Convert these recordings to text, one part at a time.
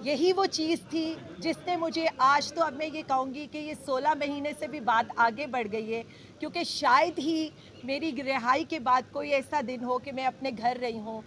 یہی وہ چیز تھی جس نے مجھے آج تو اب میں یہ کہوں گی کہ یہ 16 مہینے سے بھی بات آگے بڑھ گئی ہے، کیونکہ شاید ہی میری رہائی کے بعد کوئی ایسا دن ہو کہ میں اپنے گھر رہی ہوں،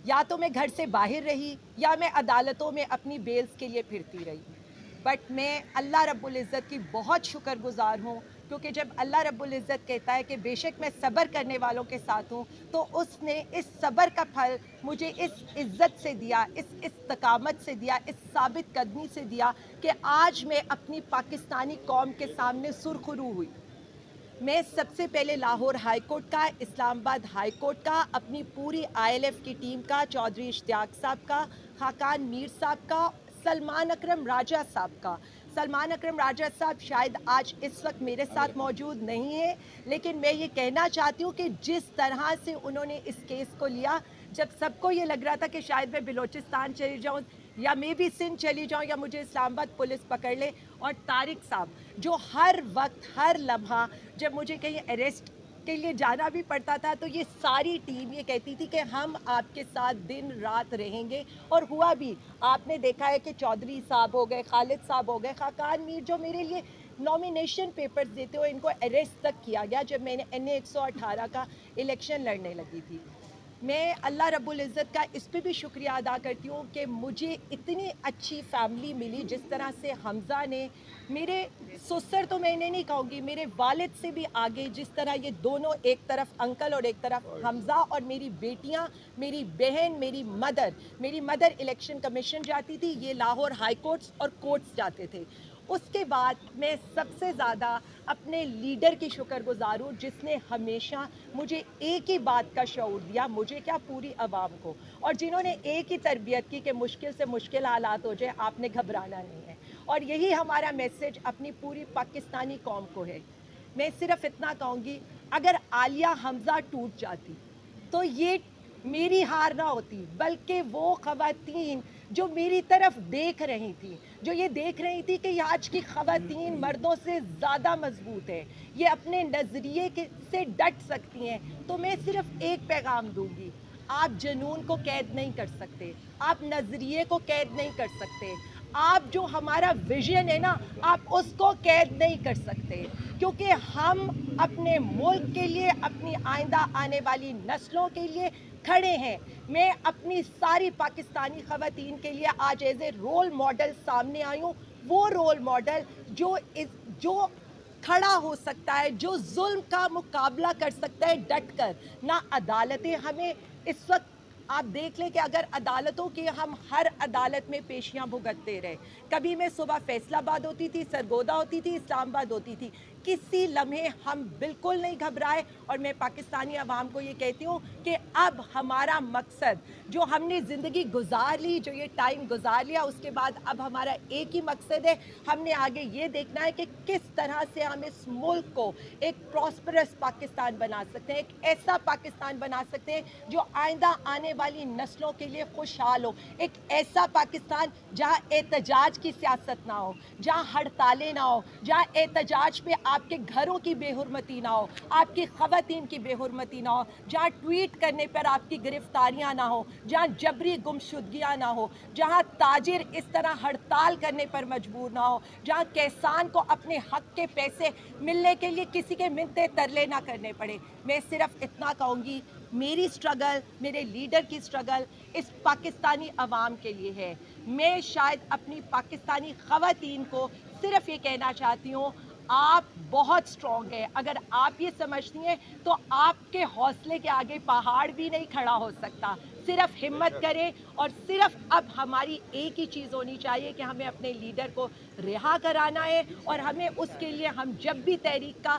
یا تو میں گھر سے باہر رہی یا میں عدالتوں میں اپنی بیلز کے لیے پھرتی رہی۔ بٹ میں اللہ رب العزت کی بہت شکر گزار ہوں، کیونکہ جب اللہ رب العزت کہتا ہے کہ بے شک میں صبر کرنے والوں کے ساتھ ہوں، تو اس نے اس صبر کا پھل مجھے اس عزت سے دیا، اس استقامت سے دیا، اس ثابت قدمی سے دیا کہ آج میں اپنی پاکستانی قوم کے سامنے سرخرو ہوئی۔ میں سب سے پہلے لاہور ہائی کورٹ کا، اسلام آباد ہائی کورٹ کا، اپنی پوری آئی ایل ایف کی ٹیم کا، چودھری اشتیاق صاحب کا، خاقان میر صاحب کا، سلمان اکرم راجہ صاحب کا۔ سلمان اکرم راجہ صاحب شاید آج اس وقت میرے ساتھ موجود نہیں ہیں، لیکن میں یہ کہنا چاہتی ہوں کہ جس طرح سے انہوں نے اس کیس کو لیا، جب سب کو یہ لگ رہا تھا کہ شاید میں بلوچستان چلی جاؤں یا میں بھی سندھ چلی جاؤں یا مجھے اسلام آباد پولیس پکڑ لے، اور طارق صاحب جو ہر وقت ہر لمحہ جب مجھے کہیں اریسٹ کے لیے جانا بھی پڑتا تھا تو یہ ساری ٹیم یہ کہتی تھی کہ ہم آپ کے ساتھ دن رات رہیں گے، اور ہوا بھی۔ آپ نے دیکھا ہے کہ چودھری صاحب ہو گئے، خالد صاحب ہو گئے، خاقان میر جو میرے لیے نامینیشن پیپرز دیتے ہوئے ان کو اریسٹ تک کیا گیا جب میں نے NA 118 کا الیکشن لڑنے لگی تھی۔ میں اللہ رب العزت کا اس پہ بھی شکریہ ادا کرتی ہوں کہ مجھے اتنی اچھی فیملی ملی، جس طرح سے حمزہ نے میرے سسر تو میں نے نہیں کہوں گی، میرے والد سے بھی آگے جس طرح یہ دونوں، ایک طرف انکل اور ایک طرف حمزہ، اور میری بیٹیاں، میری بہن، میری مدر الیکشن کمیشن جاتی تھی، یہ لاہور ہائی کورٹس اور کورٹس جاتے تھے۔ اس کے بعد میں سب سے زیادہ اپنے لیڈر کی شکر گزار ہوں، جس نے ہمیشہ مجھے ایک ہی بات کا شعور دیا، مجھے کیا پوری عوام کو، اور جنہوں نے ایک ہی تربیت کی کہ مشکل سے مشکل حالات ہو جائے آپ نے گھبرانا نہیں ہے، اور یہی ہمارا میسج اپنی پوری پاکستانی قوم کو ہے۔ میں صرف اتنا کہوں گی، اگر عالیہ حمزہ ٹوٹ جاتی تو یہ میری ہار نہ ہوتی، بلکہ وہ خواتین جو میری طرف دیکھ رہی تھیں، جو یہ دیکھ رہی تھی کہ یہ آج کی خواتین مردوں سے زیادہ مضبوط ہیں، یہ اپنے نظریے سے ڈٹ سکتی ہیں، تو میں صرف ایک پیغام دوں گی: آپ جنون کو قید نہیں کر سکتے، آپ نظریے کو قید نہیں کر سکتے، آپ جو ہمارا ویژن ہے نا، آپ اس کو قید نہیں کر سکتے، کیونکہ ہم اپنے ملک کے لیے، اپنی آئندہ آنے والی نسلوں کے لیے کھڑے ہیں۔ میں اپنی ساری پاکستانی خواتین کے لیے آج ایز اے رول ماڈل سامنے آئی ہوں، وہ رول ماڈل جو کھڑا ہو سکتا ہے، جو ظلم کا مقابلہ کر سکتا ہے ڈٹ کر۔ نہ عدالتیں ہمیں اس وقت، آپ دیکھ لیں کہ اگر عدالتوں کی ہم ہر عدالت میں پیشیاں بھگتتے رہے، کبھی میں صبح فیصل آباد ہوتی تھی، سرگودا ہوتی تھی، اسلام آباد ہوتی تھی، کسی لمحے ہم بالکل نہیں گھبرائے، اور میں پاکستانی عوام کو یہ کہتی ہوں کہ اب ہمارا مقصد، جو ہم نے زندگی گزار لی، جو یہ ٹائم گزار لیا، اس کے بعد اب ہمارا ایک ہی مقصد ہے، ہم نے آگے یہ دیکھنا ہے کہ کس طرح سے ہم اس ملک کو ایک پراسپرس پاکستان بنا سکتے ہیں، ایک ایسا پاکستان بنا سکتے ہیں جو آئندہ آنے والی نسلوں کے لیے خوشحال ہو، ایک ایسا پاکستان جہاں احتجاج کی سیاست نہ ہو، جہاں ہڑتالیں نہ ہو، جہاں احتجاج پہ آپ کے گھروں کی بے حرمتی نہ ہو، آپ کی خواتین کی بے حرمتی نہ ہو، جہاں ٹویٹ کرنے پر آپ کی گرفتاریاں نہ ہو، جہاں جبری گمشدگیاں نہ ہو، جہاں تاجر اس طرح ہڑتال کرنے پر مجبور نہ ہو، جہاں کسان کو اپنے حق کے پیسے ملنے کے لیے کسی کے منتے ترلے نہ کرنے پڑے۔ میں صرف اتنا کہوں گی، میری سٹرگل، میرے لیڈر کی سٹرگل اس پاکستانی عوام کے لیے ہے۔ میں شاید اپنی پاکستانی خواتین کو صرف یہ کہنا چاہتی ہوں، آپ بہت سٹرونگ ہیں، اگر آپ یہ سمجھتی ہیں تو آپ کے حوصلے کے آگے پہاڑ بھی نہیں کھڑا ہو سکتا۔ صرف ہمت کریں، اور صرف اب ہماری ایک ہی چیز ہونی چاہیے کہ ہمیں اپنے لیڈر کو رہا کرانا ہے، اور ہمیں اس کے لیے، ہم جب بھی تحریک کا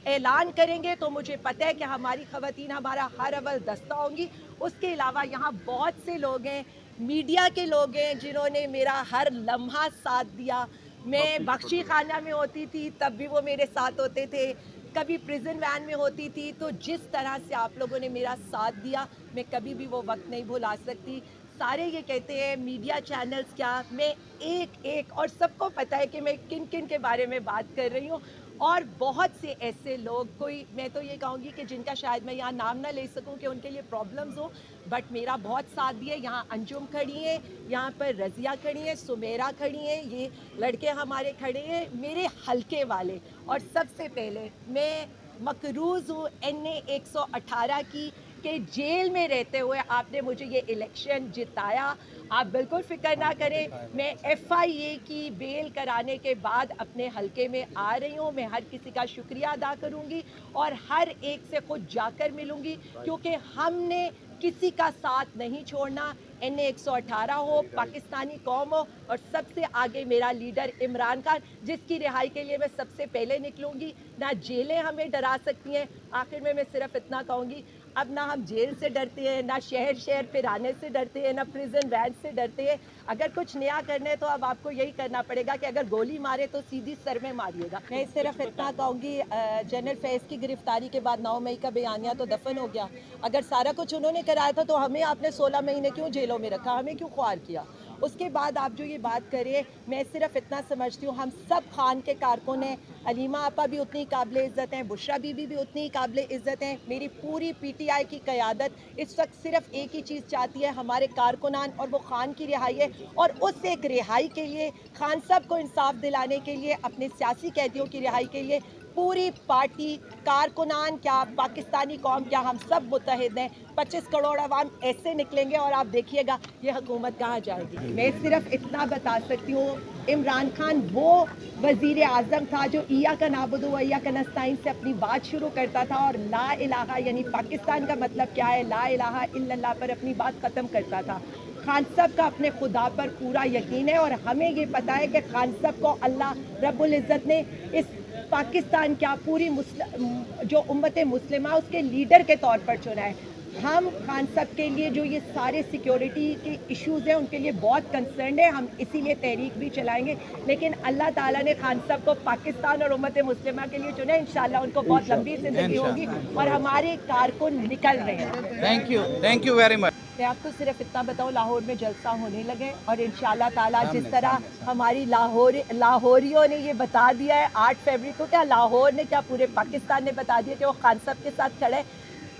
اعلان کریں گے تو مجھے پتہ ہے کہ ہماری خواتین ہمارا ہر اول دستہ ہوں گی۔ اس کے علاوہ یہاں بہت سے لوگ ہیں، میڈیا کے لوگ ہیں، جنہوں نے میرا ہر لمحہ ساتھ دیا۔ میں بخشی خانہ میں ہوتی تھی تب بھی وہ میرے ساتھ ہوتے تھے، کبھی پریزن وین میں ہوتی تھی، تو جس طرح سے آپ لوگوں نے میرا ساتھ دیا، میں کبھی بھی وہ وقت نہیں بھلا سکتی۔ سارے یہ کہتے ہیں میڈیا چینلز کیا، میں ایک ایک، اور سب کو پتہ ہے کہ میں کن کن کے بارے میں بات کر رہی ہوں، اور بہت سے ایسے لوگ, کوئی میں تو یہ کہوں گی کہ جن کا شاید میں یہاں نام نہ لے سکوں کہ ان کے لیے پرابلمز ہو, بٹ میرا بہت ساتھ دیے. یہاں انجم کھڑی ہیں, یہاں پر رضیہ کھڑی ہیں, سمیرہ کھڑی ہیں, یہ لڑکے ہمارے کھڑے ہیں میرے حلقے والے. اور سب سے پہلے میں مقروض ہوں NA 118 کی کہ جیل میں رہتے ہوئے آپ نے مجھے یہ الیکشن جتایا. آپ بالکل فکر نہ کریں, میں FIA کی بیل کرانے کے بعد اپنے حلقے میں آ رہی ہوں. میں ہر کسی کا شکریہ ادا کروں گی اور ہر ایک سے خود جا کر ملوں گی, کیونکہ ہم نے کسی کا ساتھ نہیں چھوڑنا. NA 118 ہو, پاکستانی قوم ہو, اور سب سے آگے میرا لیڈر عمران خان, جس کی رہائی کے لیے میں سب سے پہلے نکلوں گی. نہ جیلیں ہمیں ڈرا سکتی ہیں. آخر میں صرف اتنا کہوں گی, اب نہ ہم جیل سے ڈرتے ہیں, نہ شہر پھر آنے سے ڈرتے ہیں, نہ پریزن وین سے ڈرتے ہیں. اگر کچھ نیا کرنا ہے تو اب آپ کو یہی کرنا پڑے گا کہ اگر گولی مارے تو سیدھی سر میں ماریے گا. میں صرف اتنا کہوں گی, جنرل فیض کی گرفتاری کے بعد 9 مئی کا بیانیہ تو دفن ہو گیا. اگر سارا کچھ انہوں نے کرایا تھا تو ہمیں آپ نے 16 مہینے کیوں جیلوں میں رکھا, ہمیں کیوں خوار کیا. اس کے بعد آپ جو یہ بات کریں, میں صرف اتنا سمجھتی ہوں ہم سب خان کے کارکن ہیں. علیمہ آپا بھی اتنی قابل عزت ہیں, بشریٰ بی بی بھی اتنی قابل عزت ہیں. میری پوری PTI کی قیادت اس وقت صرف ایک ہی چیز چاہتی ہے, ہمارے کارکنان, اور وہ خان کی رہائی ہے. اور اس ایک رہائی کے لیے, خان صاحب کو انصاف دلانے کے لیے, اپنے سیاسی قیدیوں کی رہائی کے لیے پوری پارٹی, کارکنان کیا, پاکستانی قوم کیا, ہم سب متحد ہیں. 25 کروڑ عوام ایسے نکلیں گے اور آپ دیکھیے گا یہ حکومت کہاں جائے گی. میں صرف اتنا بتا سکتی ہوں, عمران خان وہ وزیر اعظم تھا جو ایاک نعبد و ایاک نستعین سے اپنی بات شروع کرتا تھا اور لا الہ یعنی پاکستان کا مطلب کیا ہے, لا الہ الا اللہ پر اپنی بات ختم کرتا تھا. خان صاحب کا اپنے خدا پر پورا یقین ہے, اور ہمیں یہ پتہ ہے کہ خان صاحب کو اللہ رب العزت نے اس پاکستان کیا پوری جو امت مسلمہ اس کے لیڈر کے طور پر چنا ہے. ہم خان صاحب کے لیے جو یہ سارے سیکیورٹی کے ایشوز ہیں ان کے لیے بہت کنسرنڈ ہیں, ہم اسی لیے تحریک بھی چلائیں گے. لیکن اللہ تعالیٰ نے خان صاحب کو پاکستان اور امت مسلمہ کے لیے چنا ہے. انشاءاللہ ان کو بہت لمبی زندگی ہوگی اور ہمارے کارکن نکل رہے ہیں. Thank you very much. میں آپ کو صرف اتنا بتاؤں, لاہور میں جلسہ ہونے لگے, اور انشاءاللہ تعالیٰ جس طرح ہماری لاہوریوں نے یہ بتا دیا ہے 8 فروری کو, کیا لاہور نے, کیا پورے پاکستان نے بتا دیا کہ وہ خان صاحب کے ساتھ کھڑے.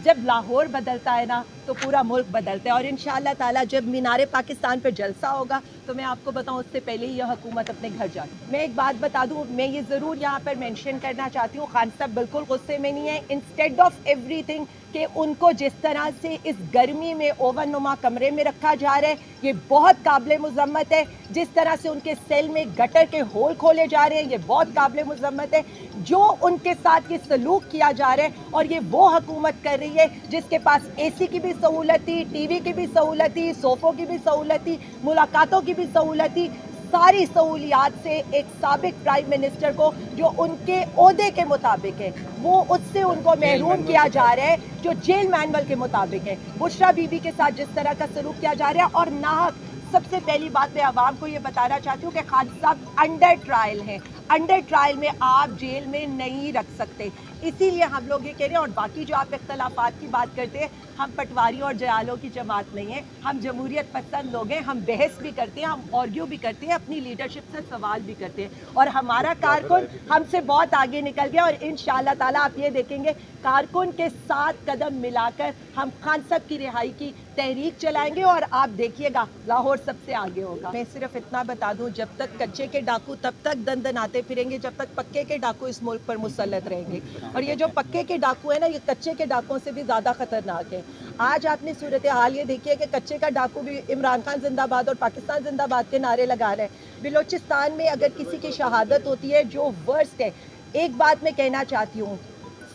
جب لاہور بدلتا ہے نا تو پورا ملک بدلتا ہے. اور انشاءاللہ تعالیٰ جب مینار پاکستان پہ جلسہ ہوگا تو میں آپ کو بتاؤں اس سے پہلے ہی یہ حکومت اپنے گھر جاتی. میں ایک بات بتا دوں, میں یہ ضرور یہاں پر مینشن کرنا چاہتی ہوں, خان صاحب بالکل غصے میں نہیں ہیں. انسٹیڈ آف ایوری تھنگ کہ ان کو جس طرح سے اس گرمی میں اوون نما کمرے میں رکھا جا رہا ہے, یہ بہت قابل مذمت ہے. جس طرح سے ان کے سیل میں گٹر کے ہول کھولے جا رہے ہیں, یہ بہت قابل مذمت ہے. جو ان کے ساتھ یہ سلوک کیا جا رہا ہے, اور یہ وہ حکومت کر رہی ہے جس کے پاس AC کی بھی سہولت تھی, TV کی بھی سہولت تھی, صوفوں کی بھی سہولت تھی, ملاقاتوں کی بھی سہولت تھی, ساری سہولیات سے ایک سابق پرائم منسٹر کو جو ان کے عہدے کے مطابق ہے, وہ اس سے ان کو محروم کیا جا رہا ہے جو جیل مینول کے مطابق ہے. بشریٰ بی بی کے ساتھ جس طرح کا سلوک کیا جا رہا ہے, اور ناحق. سب سے پہلی بات میں عوام کو یہ بتانا چاہتی ہوں کہ خان صاحب انڈر ٹرائل ہیں. انڈر ٹرائل میں آپ جیل میں نہیں رکھ سکتے. اسی لیے ہم لوگ یہ کہہ رہے ہیں. اور باقی جو آپ اختلافات کی بات کرتے ہیں, ہم پٹواریوں اور جیالوں کی جماعت نہیں ہیں, ہم جمہوریت پسند لوگ ہیں. ہم بحث بھی کرتے ہیں, ہم آرگیو بھی کرتے ہیں, اپنی لیڈرشپ سے سوال بھی کرتے ہیں, اور ہمارا کارکن ہم سے بہت آگے نکل گیا. اور انشاءاللہ تعالیٰ آپ یہ دیکھیں گے کارکن کے ساتھ قدم ملا کر ہم خان صاحب کی رہائی کی تحریک چلائیں گے, اور آپ دیکھیے گا لاہور سب سے آگے ہوگا. میں صرف اتنا بتا دوں, جب تک کچے کے ڈاکو تب تک دن دن آتے پھریں گے جب تک پکے کے ڈاکو اس ملک پر مسلط رہیں گے. اور یہ جو پکے کے ڈاکو ہیں نا, یہ کچے کے ڈاکوؤں سے بھی زیادہ خطرناک ہے. آج آپ نے صورتحال یہ دیکھی ہے کہ کچے کا ڈاکو بھی عمران خان زندہ باد اور پاکستان زندہ باد کے نعرے لگا رہے ہیں. بلوچستان میں اگر کسی کی شہادت ہوتی ہے جو ورسٹ ہے, ایک بات میں کہنا چاہتی ہوں,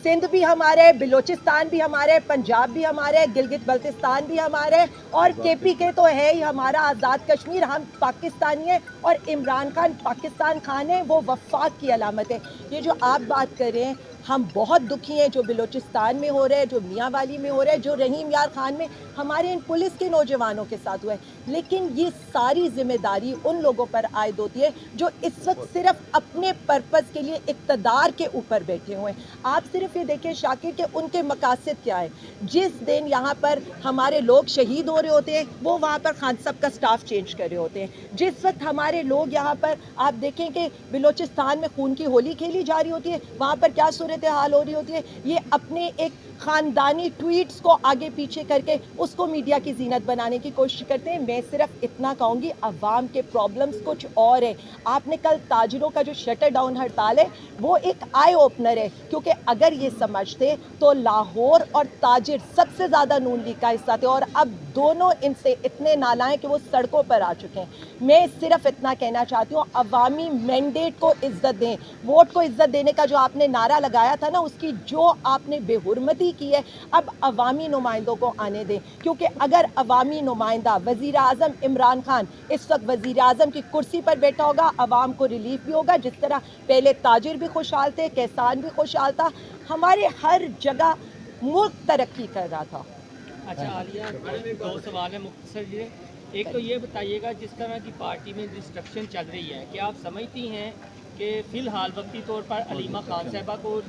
سندھ بھی ہمارے, بلوچستان بھی ہمارے, پنجاب بھی ہمارے, گلگت بلتستان بھی ہمارے, اور KPK تو ہے ہی ہمارا, آزاد کشمیر. ہم پاکستانی ہیں, اور عمران خان پاکستان خان ہے, وہ وفاق کی علامت ہے. یہ جو آپ بات کر رہے ہیں ہم بہت دکھی ہیں جو بلوچستان میں ہو رہا ہے, جو میاں والی میں ہو رہا ہے, جو رحیم یار خان میں ہمارے ان پولیس کے نوجوانوں کے ساتھ ہوا ہے. لیکن یہ ساری ذمہ داری ان لوگوں پر عائد ہوتی ہے جو اس وقت صرف اپنے پرپز کے لیے اقتدار کے اوپر بیٹھے ہوئے ہیں. آپ صرف یہ دیکھیں شاکر کہ ان کے مقاصد کیا ہے. جس دن یہاں پر ہمارے لوگ شہید ہو رہے ہوتے ہیں وہ وہاں پر خان صاحب کا سٹاف چینج کر رہے ہوتے ہیں. جس وقت ہمارے لوگ یہاں پر آپ دیکھیں کہ بلوچستان میں خون کی ہولی کھیلی جا رہی ہوتی ہے, وہاں پر کیا صورتحال ہو رہی ہوتی ہے, یہ اپنے ایک خاندانی ٹویٹس کو آگے پیچھے کر کے اس کو میڈیا کی زینت بنانے کی کوشش کرتے ہیں. میں صرف اتنا کہوں گی عوام کے پرابلمز کچھ اور ہیں. آپ نے کل تاجروں کا جو شٹر ڈاؤن ہڑتال ہے وہ ایک آئی اوپنر ہے, کیونکہ اگر یہ سمجھتے تو لاہور اور تاجر سب سے زیادہ نون لیگ کا حصہ تھے, اور اب دونوں ان سے اتنے نالائیں کہ وہ سڑکوں پر آ چکے ہیں. میں صرف اتنا کہنا چاہتی ہوں عوامی مینڈیٹ کو عزت دیں. ووٹ کو عزت دینے کا جو آپ نے نعرہ لگایا تھا نا, اس کی جو آپ نے بے حرمتی کی ہے اب عوامی نمائندوں کو آنے دیں. کیونکہ اگر عوامی نمائندہ وزیر اعظم عمران خان اس وقت وزیر اعظم کی کرسی پر بیٹھا ہوگا, عوام کو ریلیف بھی ہوگا. جس طرح پہلے تاجر بھی خوشحال تھے, کسان بھی خوشحال تھا, ہمارے ہر جگہ ملک ترقی کر رہا تھا. اچھا عالیہ, دو سوال ہیں مختصر جی. ایک تو یہ بتائیے گا جس طرح کی پارٹی میں ڈسٹرکشن چل رہی ہے, کیا آپ سمجھتی ہیں کہ فی الحال وقتی طور پر علیمہ خان صاحبہ کو